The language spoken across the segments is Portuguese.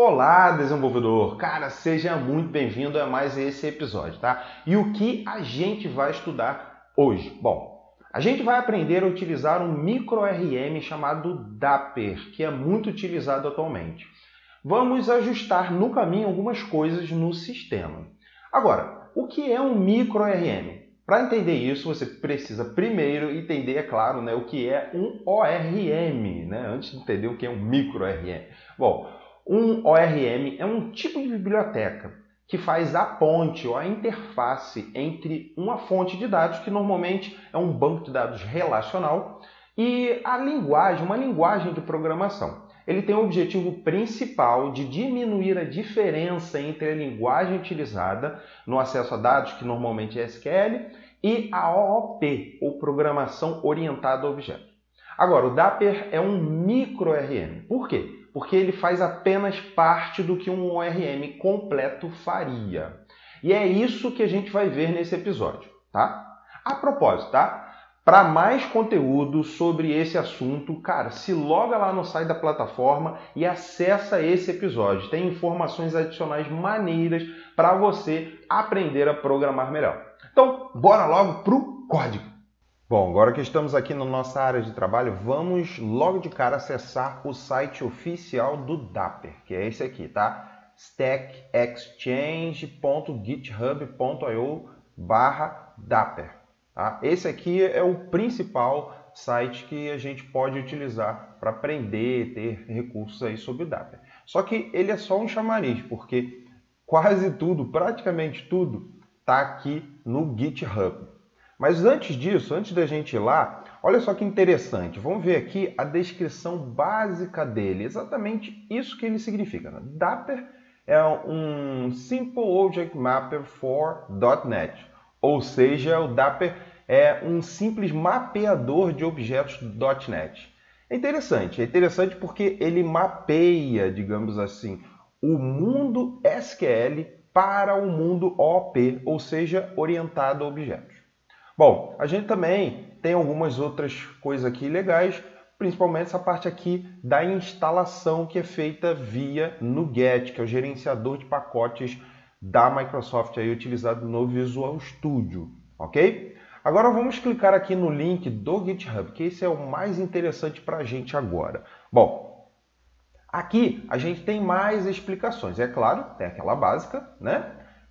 Olá, desenvolvedor! Cara, seja muito bem-vindo a mais esse episódio, tá? E o que a gente vai estudar hoje? Bom, a gente vai aprender a utilizar um micro-RM chamado Dapper, que é muito utilizado atualmente. Vamos ajustar no caminho algumas coisas no sistema. Agora, o que é um micro-RM? Para entender isso, você precisa primeiro entender, é claro, o que é um ORM, antes de entender o que é um micro-RM. Bom, um ORM é um tipo de biblioteca que faz a ponte ou a interface entre uma fonte de dados, que normalmente é um banco de dados relacional, e a linguagem, uma linguagem de programação. Ele tem o objetivo principal de diminuir a diferença entre a linguagem utilizada no acesso a dados, que normalmente é SQL, e a OOP, ou Programação Orientada a Objetos. Agora, o Dapper é um micro-ORM. Por quê? Porque ele faz apenas parte do que um ORM completo faria. E é isso que a gente vai ver nesse episódio, tá? A propósito, tá? Para mais conteúdo sobre esse assunto, cara, se loga lá no site da plataforma e acessa esse episódio. Tem informações adicionais maneiras para você aprender a programar melhor. Então, bora logo pro código. Bom, agora que estamos aqui na nossa área de trabalho, vamos logo de cara acessar o site oficial do Dapper, que é esse aqui, tá? stackexchange.github.io/Dapper. Tá? Esse aqui é o principal site que a gente pode utilizar para aprender, ter recursos aí sobre o Dapper. Só que ele é só um chamariz, porque quase tudo, praticamente tudo, está aqui no GitHub. Mas antes disso, antes da gente ir lá, olha só que interessante. Vamos ver aqui a descrição básica dele. Exatamente isso que ele significa. Dapper é um Simple Object Mapper for .NET. Ou seja, o Dapper é um simples mapeador de objetos .NET. É interessante porque ele mapeia, digamos assim, o mundo SQL para o mundo OOP, ou seja, orientado a objetos. Bom, a gente também tem algumas outras coisas aqui legais, principalmente essa parte aqui da instalação que é feita via NuGet, que é o gerenciador de pacotes da Microsoft aí utilizado no Visual Studio, ok? Agora vamos clicar aqui no link do GitHub, que esse é o mais interessante para a gente agora. Bom, aqui a gente tem mais explicações, é claro, tem aquela básica,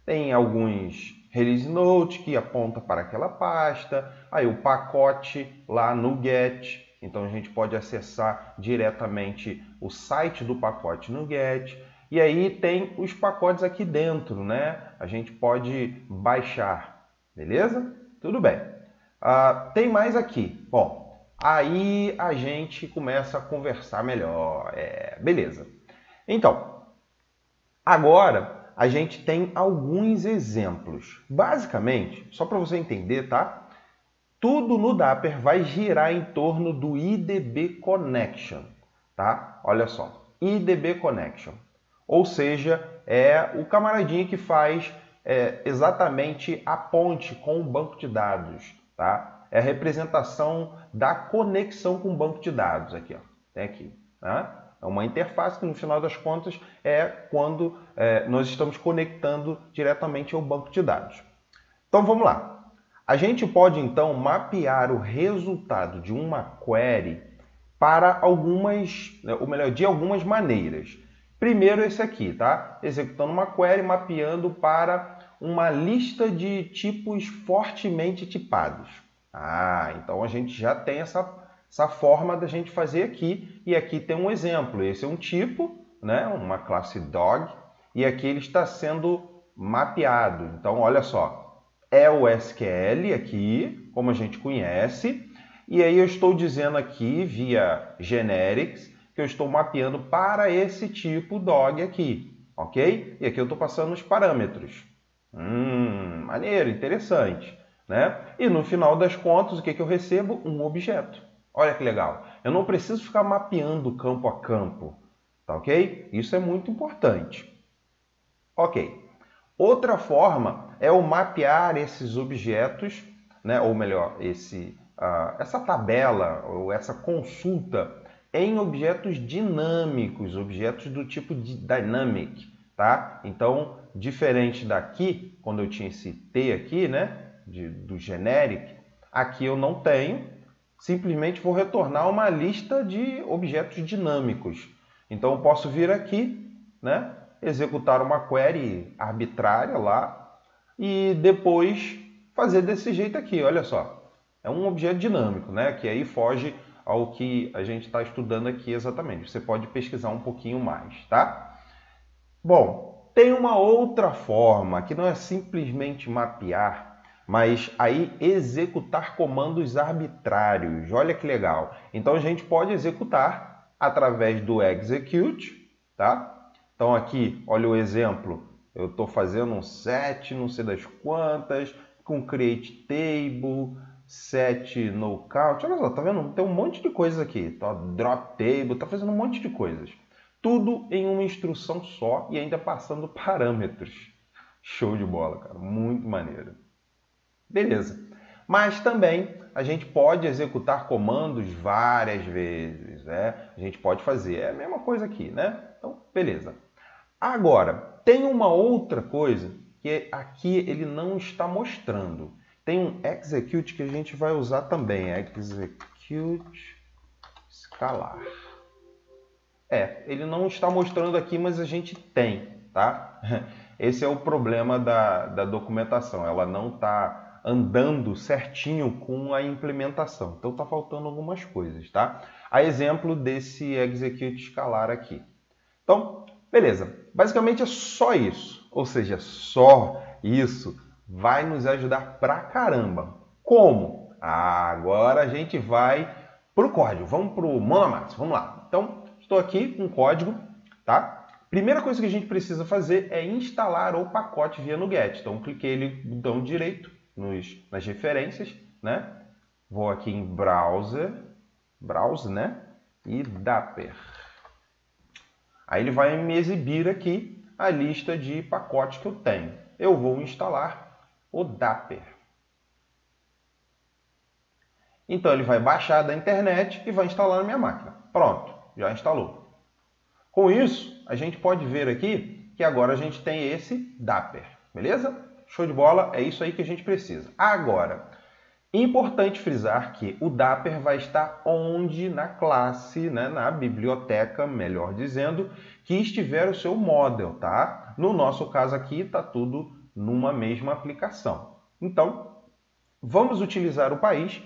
Tem alguns release note que aponta para aquela pasta, aí o pacote lá no Get, então a gente pode acessar diretamente o site do pacote no Get, e aí tem os pacotes aqui dentro, A gente pode baixar, beleza? Tudo bem. Tem mais aqui. Bom, aí a gente começa a conversar melhor, beleza. Então, agora a gente tem alguns exemplos. Basicamente, só para você entender, tá? Tudo no Dapper vai girar em torno do IDB Connection, tá? Olha só, IDB Connection. Ou seja, é o camaradinho que faz exatamente a ponte com o banco de dados, tá? É a representação da conexão com o banco de dados aqui, ó. Tem aqui, tá? É uma interface que, no final das contas, é quando nós estamos conectando diretamente ao banco de dados. Então, vamos lá. A gente pode, então, mapear o resultado de uma query para de algumas maneiras. Primeiro, esse aqui, tá? Executando uma query, mapeando para uma lista de tipos fortemente tipados. Então a gente já tem essa forma da gente fazer aqui, e aqui tem um exemplo. Esse é um tipo, uma classe dog, e aqui ele está sendo mapeado. Então, olha só, é o SQL aqui, como a gente conhece, e aí eu estou dizendo aqui, via generics, que eu estou mapeando para esse tipo dog aqui, ok? E aqui eu estou passando os parâmetros. Maneiro, interessante, E no final das contas, o que eu recebo? Um objeto. Olha que legal. Eu não preciso ficar mapeando campo a campo, tá ok? Isso é muito importante. Ok. Outra forma é o mapear esses objetos, ou melhor, essa tabela ou essa consulta em objetos dinâmicos, objetos do tipo de dynamic, tá? Então, diferente daqui, quando eu tinha esse T aqui, né, do generic, aqui eu não tenho, simplesmente vou retornar uma lista de objetos dinâmicos. Então, eu posso vir aqui, né, executar uma query arbitrária lá e depois fazer desse jeito aqui, olha só. É um objeto dinâmico, né, que aí foge ao que a gente está estudando aqui exatamente. Você pode pesquisar um pouquinho mais, tá? Bom, tem uma outra forma que não é simplesmente mapear, mas aí executar comandos arbitrários. Olha que legal. Então a gente pode executar através do execute, tá? Então aqui, olha o exemplo. Eu estou fazendo um set, não sei das quantas, com create table, set no count. Olha só, tá vendo? Tem um monte de coisas aqui. Tá? Drop table, tá fazendo um monte de coisas. Tudo em uma instrução só e ainda passando parâmetros. Show de bola, cara. Muito maneiro. Beleza. Mas também a gente pode executar comandos várias vezes, né? A gente pode fazer. É a mesma coisa aqui, né? Então, beleza. Agora, tem uma outra coisa que aqui ele não está mostrando. Tem um execute que a gente vai usar também. Execute escalar. Ele não está mostrando aqui, mas a gente tem, tá? Esse é o problema da documentação. Ela não está andando certinho com a implementação. Então, está faltando algumas coisas, tá? A exemplo desse execute escalar aqui. Então, beleza. Basicamente é só isso. Ou seja, só isso vai nos ajudar pra caramba. Como? Agora a gente vai para o código. Vamos para o mão na massa. Vamos lá. Então, estou aqui com o código, tá? Primeira coisa que a gente precisa fazer é instalar o pacote via NuGet. Então, cliquei no botão direito nas referências, né? Vou aqui em Browser, né? E Dapper. Aí ele vai me exibir aqui a lista de pacotes que eu tenho. Eu vou instalar o Dapper. Então ele vai baixar da internet e vai instalar na minha máquina. Pronto, já instalou. Com isso, a gente pode ver aqui que agora a gente tem esse Dapper, beleza? Show de bola, é isso aí que a gente precisa. Agora, importante frisar que o Dapper vai estar onde na classe, né, na biblioteca, melhor dizendo, que estiver o seu model, tá? No nosso caso aqui, está tudo numa mesma aplicação. Então, vamos utilizar o país,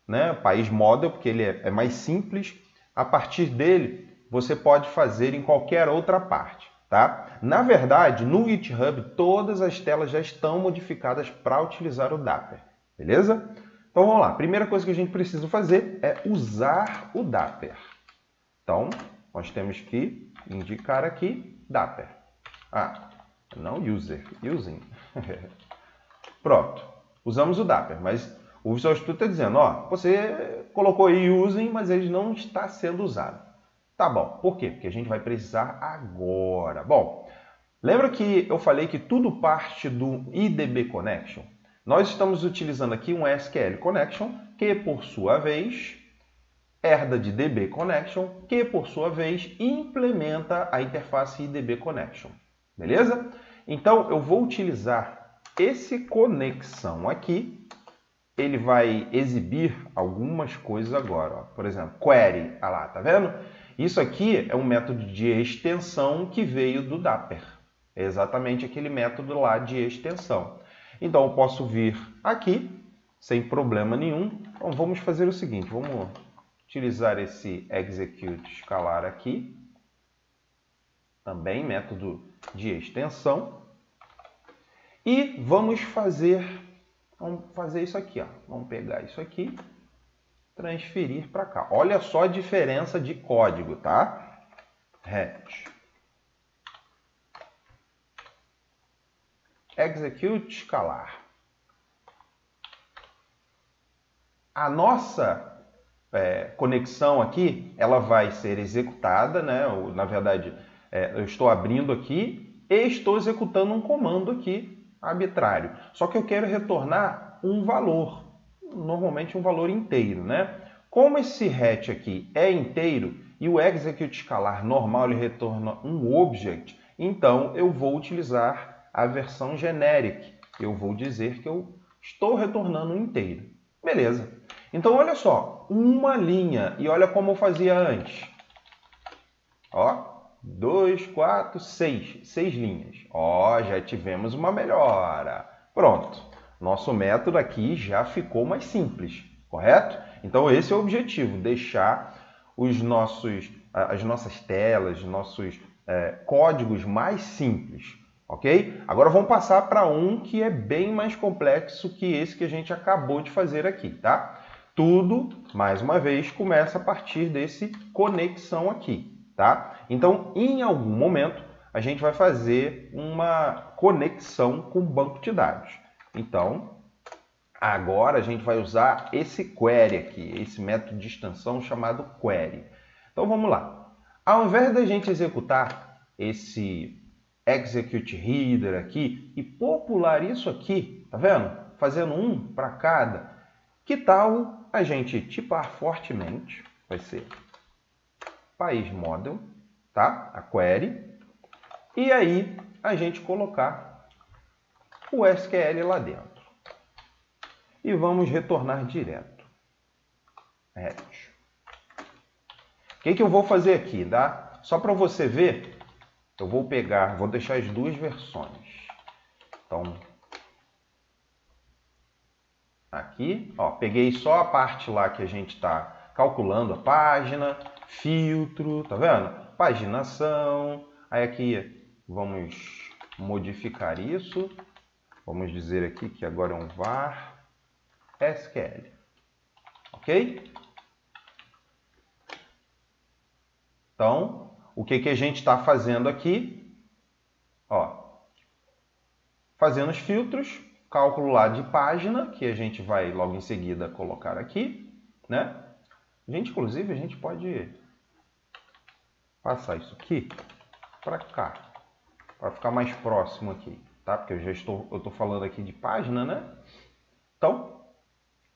né, país model, porque ele é mais simples. A partir dele, você pode fazer em qualquer outra parte, tá? Na verdade, no GitHub, todas as telas já estão modificadas para utilizar o Dapper, beleza? Então vamos lá, primeira coisa que a gente precisa fazer é usar o Dapper. Então, nós temos que indicar aqui Dapper. Não user, using. Pronto, usamos o Dapper, mas o Visual Studio está dizendo, ó, você colocou aí using, mas ele não está sendo usado. Tá bom, por quê? Porque a gente vai precisar agora. Bom, lembra que eu falei que tudo parte do IDB Connection? Nós estamos utilizando aqui um SQL Connection, que por sua vez herda de DB Connection, que por sua vez implementa a interface IDB Connection. Beleza? Então eu vou utilizar esse conexão aqui. Ele vai exibir algumas coisas agora. Ó. Por exemplo, query. Ah lá, tá vendo? Isso aqui é um método de extensão que veio do Dapper. É exatamente aquele método lá de extensão. Então, eu posso vir aqui, sem problema nenhum. Então, vamos fazer o seguinte, vamos utilizar esse execute escalar aqui. Também método de extensão. E vamos fazer isso aqui. Ó. Vamos pegar isso aqui, transferir para cá. Olha só a diferença de código, tá? Hatch. Execute escalar. A nossa conexão aqui, ela vai ser executada, né? Na verdade, eu estou abrindo aqui e estou executando um comando aqui arbitrário. Só que eu quero retornar um valor, normalmente um valor inteiro, né? Como esse hatch aqui é inteiro e e o execute escalar normal ele retorna um object, então eu vou utilizar a versão generic. Eu vou dizer que eu estou retornando um inteiro. Beleza. Então, olha só, uma linha. E olha como eu fazia antes. Ó, 2, 4, 6. 6 linhas. Ó, já tivemos uma melhora. Pronto. Nosso método aqui já ficou mais simples, correto? Então, esse é o objetivo, deixar as nossas telas, nossos códigos mais simples. Ok? Agora vamos passar para um que é bem mais complexo que esse que a gente acabou de fazer aqui, tá? Tudo, mais uma vez, começa a partir desse conexão aqui, tá? Então, em algum momento, a gente vai fazer uma conexão com o banco de dados. Então, agora a gente vai usar esse query aqui, esse método de extensão chamado query. Então, vamos lá. Ao invés da gente executar esse execute header aqui e popular isso aqui, tá vendo? Fazendo um para cada. Que tal a gente tipar fortemente? Vai ser país model, tá? A query. E aí a gente colocar o SQL lá dentro. E vamos retornar direto. Red. O que eu vou fazer aqui, tá? Só para você ver. Eu vou deixar as duas versões. Então, aqui, ó, peguei só a parte lá que a gente está calculando a página, filtro, tá vendo? Paginação. Aí aqui vamos modificar isso. Vamos dizer aqui que agora é um var SQL. Ok? Então, o que a gente está fazendo aqui? Ó, fazendo os filtros, cálculo lá de página, que a gente vai logo em seguida colocar aqui, né? Inclusive, a gente pode passar isso aqui para cá, para ficar mais próximo aqui, tá? Porque eu estou falando aqui de página, né? Então,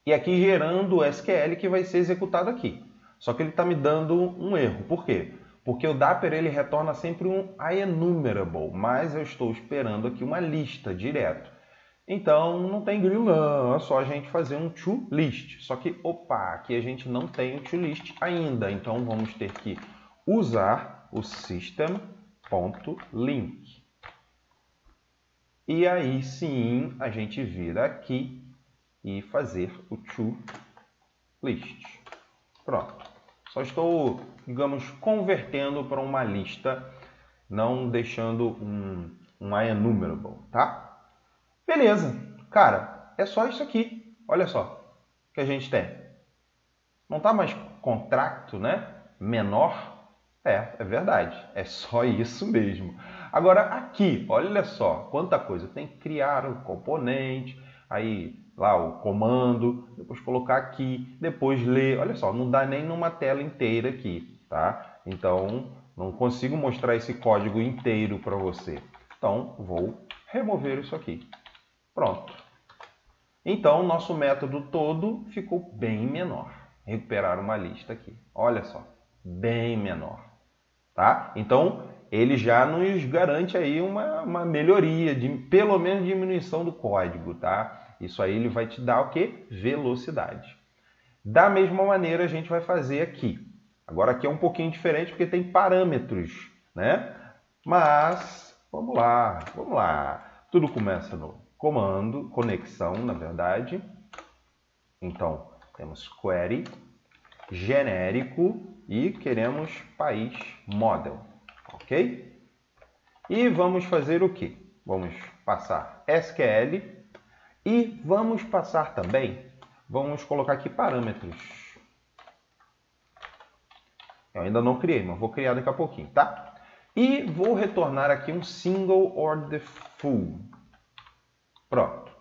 e aqui gerando o SQL que vai ser executado aqui. Só que ele está me dando um erro. Por quê? Porque o Dapper ele retorna sempre um IEnumerable, mas eu estou esperando aqui uma lista direto. Então, não tem grilo não, é só a gente fazer um toList. Só que, opa, aqui a gente não tem o toList ainda, então vamos ter que usar o system.link. E aí sim, a gente vir aqui e fazer o toList. Pronto. Só estou, digamos, convertendo para uma lista, não deixando um IEnumerable, tá? Beleza. Cara, é só isso aqui. Olha só que a gente tem. Não está mais contracto, né? Menor. É verdade. É só isso mesmo. Agora aqui, olha só quanta coisa. Tem que criar o componente, aí lá o comando, depois colocar aqui, depois ler. Olha só, não dá nem numa tela inteira aqui, tá? Então, não consigo mostrar esse código inteiro para você. Então, vou remover isso aqui. Pronto. Então, nosso método todo ficou bem menor. Recuperar uma lista aqui. Olha só, bem menor. Tá? Então, ele já nos garante aí uma melhoria, pelo menos diminuição do código, tá? Isso aí ele vai te dar o quê? Velocidade. Da mesma maneira a gente vai fazer aqui. Agora aqui é um pouquinho diferente porque tem parâmetros, né? Mas, vamos lá. Tudo começa no comando, conexão, na verdade. Então, temos query, genérico e queremos país model, ok? E vamos fazer o quê? Vamos passar SQL e vamos passar também, vamos colocar aqui parâmetros. Eu ainda não criei, mas vou criar daqui a pouquinho, tá? E vou retornar aqui um single or the full. Pronto.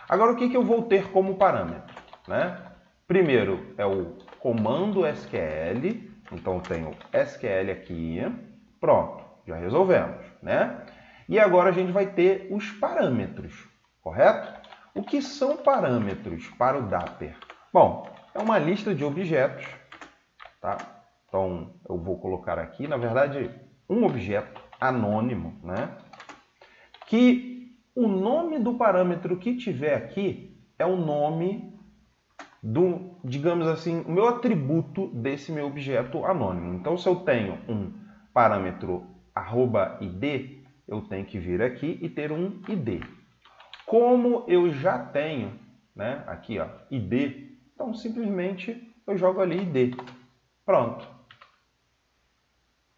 Agora o que eu vou ter como parâmetro, né? Primeiro é o comando SQL, então tenho SQL aqui, pronto, já resolvemos, né? E agora a gente vai ter os parâmetros, correto? O que são parâmetros para o Dapper? Bom, é uma lista de objetos, tá? Então, eu vou colocar aqui, na verdade, um objeto anônimo, né? Que o nome do parâmetro que tiver aqui é o nome do, digamos assim, o meu atributo desse meu objeto anônimo. Então, se eu tenho um parâmetro @id, eu tenho que vir aqui e ter um id. Como eu já tenho, né, aqui, ó, id, então simplesmente eu jogo ali id. Pronto.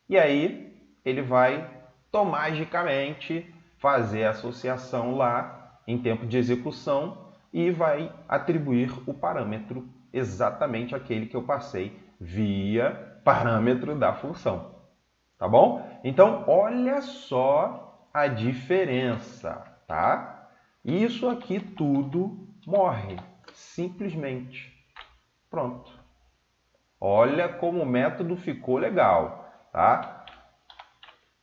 E aí ele vai magicamente fazer a associação lá em tempo de execução e vai atribuir o parâmetro exatamente aquele que eu passei via parâmetro da função. Tá bom? Então, olha só a diferença, tá? Isso aqui tudo morre, simplesmente. Pronto. Olha como o método ficou legal, tá?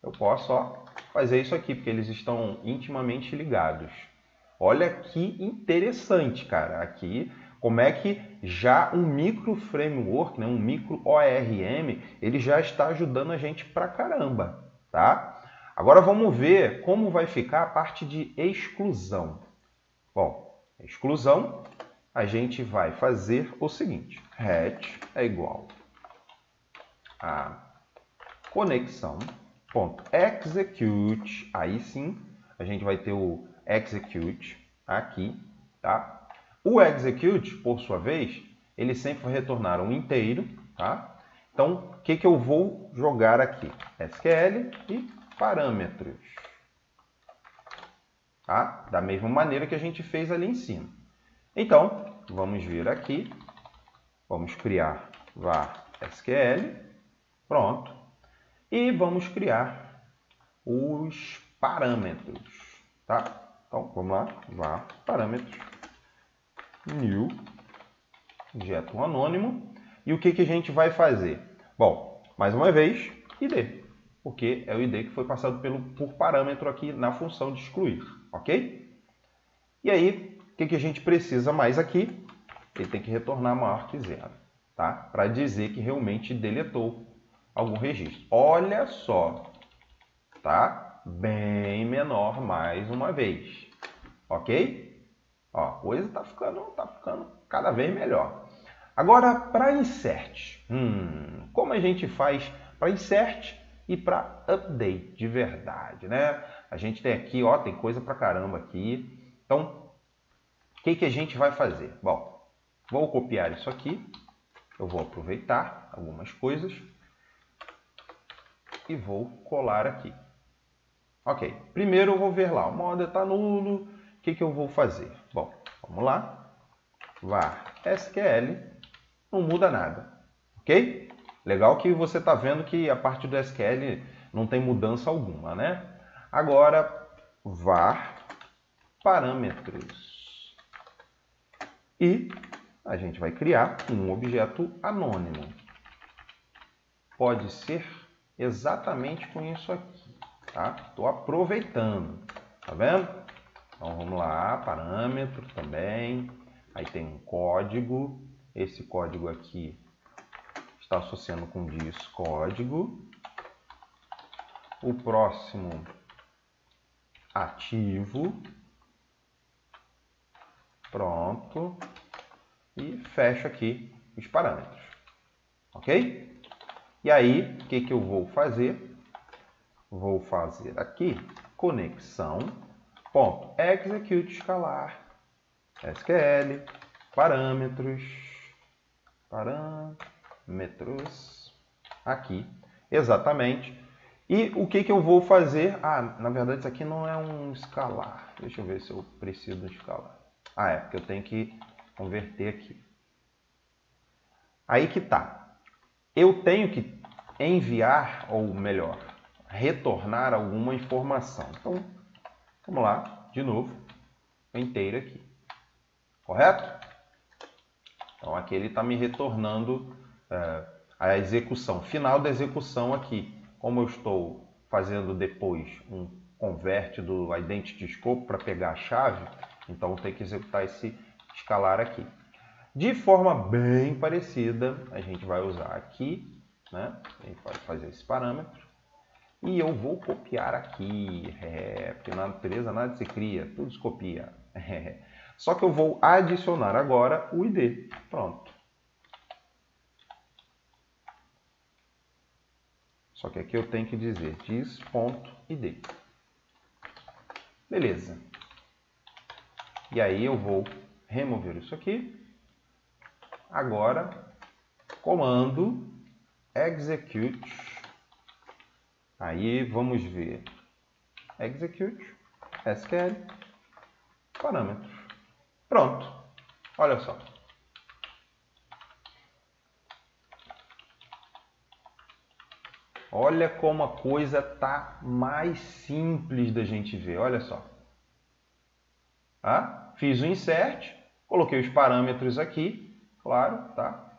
Eu posso, ó, fazer isso aqui, porque eles estão intimamente ligados. Olha que interessante, cara. Aqui, como é que já um micro framework, né, um micro ORM, ele já está ajudando a gente pra caramba, tá? Agora vamos ver como vai ficar a parte de exclusão. Bom, exclusão, a gente vai fazer o seguinte. Hat é igual a conexão.execute, aí sim a gente vai ter o execute aqui, tá? O execute, por sua vez, ele sempre vai retornar um inteiro, tá? Então, o que eu vou jogar aqui? SQL e parâmetros, tá? Da mesma maneira que a gente fez ali em cima. Então, vamos vir aqui, vamos criar var SQL, pronto. E vamos criar os parâmetros, tá? Então, vamos lá, var parâmetros, new, objeto anônimo. E o que a gente vai fazer? Bom, mais uma vez, id, porque é o id que foi passado por parâmetro aqui na função de excluir, ok? E aí, o que a gente precisa mais aqui? Ele tem que retornar maior que zero, tá? Para dizer que realmente deletou algum registro. Olha só, tá? Bem menor mais uma vez, ok? Ó, a coisa tá ficando cada vez melhor. Agora, para insert, como a gente faz para insert e para update de verdade, né? A gente tem aqui, ó, tem coisa pra caramba aqui. Então, o que a gente vai fazer? Bom, vou copiar isso aqui, eu vou aproveitar algumas coisas e vou colar aqui. Ok, primeiro eu vou ver lá, o modo está nulo, o que eu vou fazer? Bom, vamos lá, var SQL, não muda nada, ok? Legal que você está vendo que a parte do SQL não tem mudança alguma, né? Agora, var parâmetros. E a gente vai criar um objeto anônimo. Pode ser exatamente com isso aqui, tá? Estou aproveitando, tá vendo? Então vamos lá, parâmetro também. Aí tem um código. Esse código aqui está associando com diz código. O próximo, ativo. Pronto. E fecho aqui os parâmetros. Ok? E aí, o que eu vou fazer? Vou fazer aqui conexão.execute escalar SQL parâmetros aqui, exatamente. E o que eu vou fazer? Ah, na verdade isso aqui não é um escalar. Deixa eu ver se eu preciso escalar. Ah, é, porque eu tenho que converter aqui. Aí que tá. Eu tenho que enviar, ou melhor, retornar alguma informação. Então, vamos lá, de novo, inteiro aqui. Correto? Então, aqui ele está me retornando a execução, final da execução aqui. Como eu estou fazendo depois um convert do identity scope para pegar a chave, então eu tenho que executar esse escalar aqui. De forma bem parecida, a gente vai usar aqui né? A gente pode fazer esse parâmetro. E eu vou copiar aqui, porque na natureza nada se cria, tudo se copia. Só que eu vou adicionar agora o ID. Pronto. Só que aqui eu tenho que dizer dis.id. Beleza. E aí eu vou remover isso aqui. Agora, comando execute. Aí vamos ver execute, SQL, parâmetros. Pronto. Olha só. Olha como a coisa tá mais simples da gente ver. Olha só. Tá? Fiz o insert, coloquei os parâmetros aqui, claro, tá?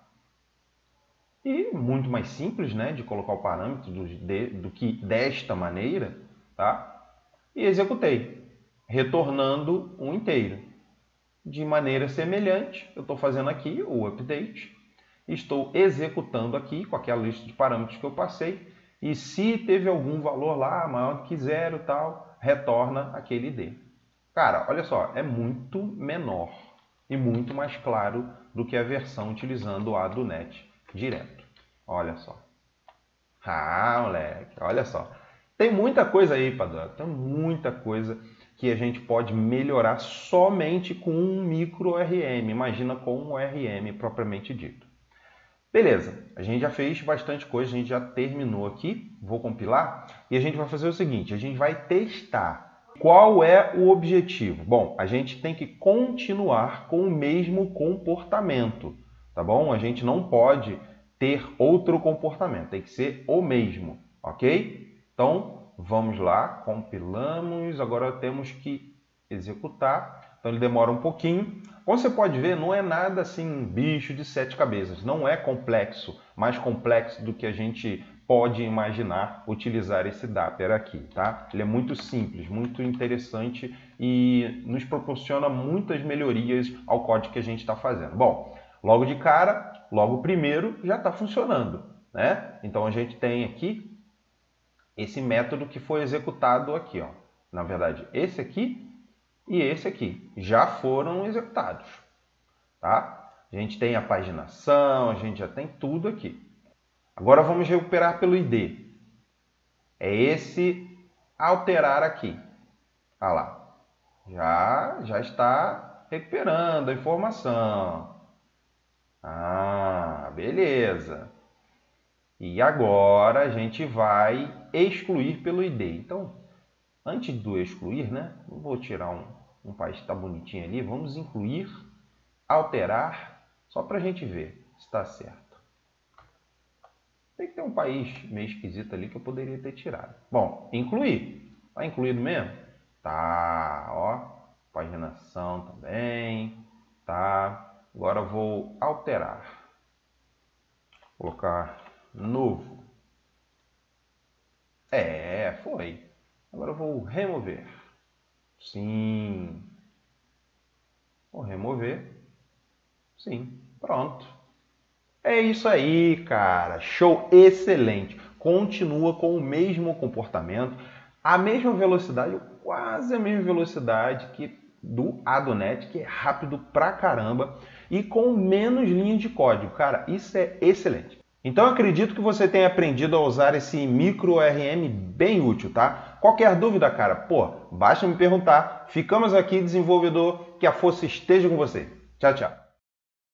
E muito mais simples, né, de colocar o parâmetro do que desta maneira, tá? E executei, retornando um inteiro. De maneira semelhante, eu estou fazendo aqui o update, estou executando aqui com aquela lista de parâmetros que eu passei, e se teve algum valor lá maior do que 0 e tal, retorna aquele ID. Cara, olha só, é muito menor e muito mais claro do que a versão utilizando o ADONet direto. Olha só. Ah, moleque, olha só. Tem muita coisa aí, Padrão. Tem muita coisa que a gente pode melhorar somente com um micro ORM. Imagina com um ORM propriamente dito. Beleza, a gente já fez bastante coisa, a gente já terminou aqui. Vou compilar e a gente vai fazer o seguinte, a gente vai testar. Qual é o objetivo? Bom, a gente tem que continuar com o mesmo comportamento, tá bom? A gente não pode ter outro comportamento, tem que ser o mesmo, ok? Então, vamos lá, compilamos, agora temos que executar, então ele demora um pouquinho. Como você pode ver, não é nada assim, bicho de 7 cabeças, não é complexo, mais complexo do que a gente pode imaginar utilizar esse Dapper aqui, tá? Ele é muito simples, muito interessante e nos proporciona muitas melhorias ao código que a gente está fazendo. Bom, logo de cara, logo primeiro, já está funcionando, né? Então a gente tem aqui esse método que foi executado aqui, ó. Na verdade, esse aqui e esse aqui já foram executados, tá? A gente tem a paginação, a gente já tem tudo aqui. Agora vamos recuperar pelo ID. É esse alterar aqui. Olha lá. Já está recuperando a informação. Ah, beleza. E agora a gente vai excluir pelo ID. Então, antes do excluir, né? Eu vou tirar um país que está bonitinho ali. Vamos incluir, alterar, só para a gente ver se está certo. Tem que ter um país meio esquisito ali que eu poderia ter tirado. Bom, incluir. Está incluído mesmo? Tá, ó. Paginação também. Tá. Agora eu vou alterar. Vou colocar novo. Foi. Agora eu vou remover. Sim. Vou remover. Sim. Pronto. É isso aí, cara. Show excelente. Continua com o mesmo comportamento, a mesma velocidade, quase a mesma velocidade que do ADONet, que é rápido pra caramba, e com menos linhas de código. Cara, isso é excelente. Então eu acredito que você tenha aprendido a usar esse micro ORM bem útil, tá? Qualquer dúvida, cara, basta me perguntar. Ficamos aqui, desenvolvedor, que a força esteja com você. Tchau, tchau.